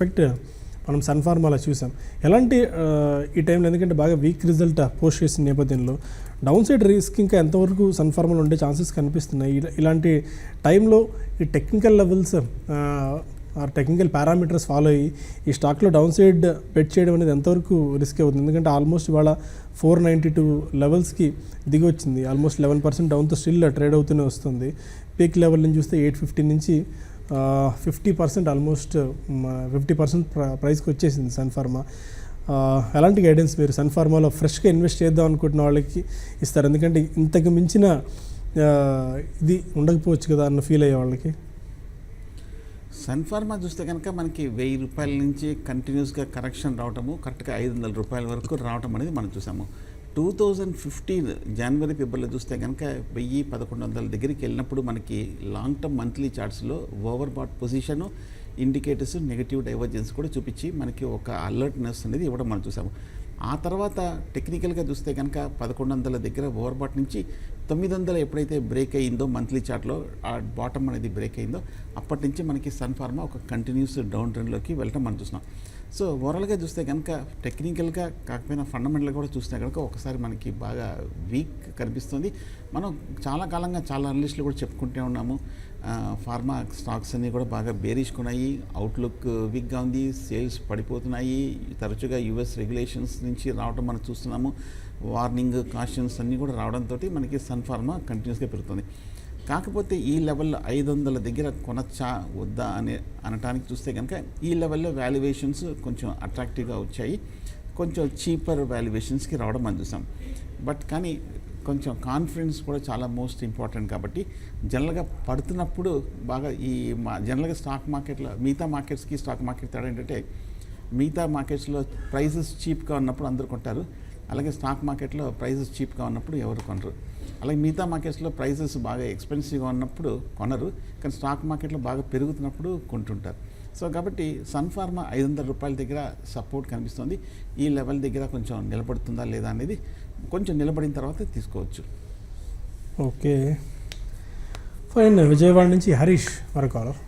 Effect మనం సన్ఫార్మాలో చూసాం. ఎలాంటి ఈ టైంలో ఎందుకంటే బాగా వీక్ రిజల్ట్ పోస్ట్ చేసిన నేపథ్యంలో డౌన్ సైడ్ రిస్క్ ఇంకా ఎంతవరకు సన్ఫార్మాలో ఉండే ఛాన్సెస్ కనిపిస్తున్నాయి? ఇలాంటి టైంలో ఈ technical levels technical parameters follow అయ్యి ఈ స్టాక్లో డౌన్ సైడ్ బెట్ చేయడం అనేది ఎంతవరకు రిస్క్ అవుతుంది? ఎందుకంటే ఆల్మోస్ట్ ఇవాళ 492 లెవెల్స్కి దిగి వచ్చింది. ఆల్మోస్ట్ 11% డౌన్తో స్టిల్ ట్రేడ్ అవుతూనే వస్తుంది. పీక్ లెవెల్ నుంచి చూస్తే 850 నుంచి 50% ఆల్మోస్ట్ 50% ప్రైస్కి వచ్చేసింది సన్ఫార్మా. ఎలాంటి గైడెన్స్ మీరు సన్ఫార్మాలో ఫ్రెష్గా ఇన్వెస్ట్ చేద్దాం అనుకుంటున్న వాళ్ళకి ఇస్తారు? ఎందుకంటే ఇంతకు మించిన ఇది ఉండకపోవచ్చు కదా అన్న ఫీల్ అయ్యే వాళ్ళకి. సన్ఫార్మా చూస్తే కనుక మనకి 1000 రూపాయల నుంచి కంటిన్యూస్గా కరెక్షన్ రావటము, కరెక్ట్గా 500 రూపాయల వరకు రావటం అనేది మనం చూసాము. 2015 జనవరి ఫిబ్రవరిలో చూస్తే కనుక 1000-1100 దగ్గరికి వెళ్ళినప్పుడు మనకి లాంగ్ టర్మ్ మంత్లీ చార్ట్స్లో overbought position, indicators, negative divergence కూడా చూపించి మనకి ఒక అలర్ట్నెస్ అనేది ఇవ్వడం మనం చూసాము. ఆ తర్వాత టెక్నికల్గా చూస్తే కనుక 1100 దగ్గర ఓవర్ బాట్ నుంచి 900 ఎప్పుడైతే బ్రేక్ అయ్యిందో మంత్లీ చార్ట్లో, ఆ బాటమ్ అనేది బ్రేక్ అయిందో అప్పటి నుంచి మనకి సన్ఫార్మా ఒక కంటిన్యూస్ డౌన్ ట్రెండ్లోకి వెళ్ళటం మనం చూస్తున్నాం. సో ఓవరాల్గా చూస్తే కనుక టెక్నికల్గా కాకపోయినా ఫండమెంటల్గా కూడా చూస్తే కనుక ఒకసారి మనకి బాగా వీక్ కనిపిస్తుంది. మనం చాలా కాలంగా చాలా అనలిస్టులు కూడా చెప్పుకుంటూ ఉన్నాము, ఫార్మా స్టాక్స్ అన్నీ కూడా బాగా బేరిష్కున్నాయి, అవుట్లుక్ వీక్గా ఉంది, సేల్స్ పడిపోతున్నాయి, తరచుగా యుఎస్ రెగ్యులేషన్స్ నుంచి రావడం మనం చూస్తున్నాము, వార్నింగ్ కాషన్స్ అన్నీ కూడా రావడంతో మనకి సన్ఫార్మా కంటిన్యూస్గా పెరుగుతుంది. కాకపోతే ఈ లెవెల్లో 500 దగ్గర కొనచ్చా వద్దా అనటానికి చూస్తే కనుక ఈ లెవెల్లో వాల్యుయేషన్స్ కొంచెం అట్రాక్టివ్గా వచ్చాయి, కొంచెం చీపర్ వాల్యుయేషన్స్కి రావడం మనం చూసాం. బట్ కానీ కొంచెం కాన్ఫిడెన్స్ కూడా చాలా మోస్ట్ ఇంపార్టెంట్ కాబట్టి జనరల్గా పడుతున్నప్పుడు బాగా జనరల్గా స్టాక్ మార్కెట్లో మిగతా మార్కెట్స్కి స్టాక్ మార్కెట్ తేడా ఏంటంటే మిగతా మార్కెట్స్లో ప్రైజెస్ చీప్గా ఉన్నప్పుడు అందరూ కొంటారు, అలాగే స్టాక్ మార్కెట్లో ప్రైజెస్ చీప్గా ఉన్నప్పుడు ఎవరు కొనరు. అలాగే మిగతా మార్కెట్స్లో ప్రైజెస్ బాగా ఎక్స్పెన్సివ్గా ఉన్నప్పుడు కొనరు, కానీ స్టాక్ మార్కెట్లో బాగా పెరుగుతున్నప్పుడు కొంటుంటారు. సో కాబట్టి సన్ఫార్మా 500 రూపాయల దగ్గర సపోర్ట్ కనిపిస్తుంది. ఈ లెవెల్ దగ్గర కొంచెం నిలబడుతుందా లేదా అనేది కొంచెం నిలబడిన తర్వాత తీసుకోవచ్చు. Okay fine. విజయవాడ నుంచి హరీష్ మరో కాలర్.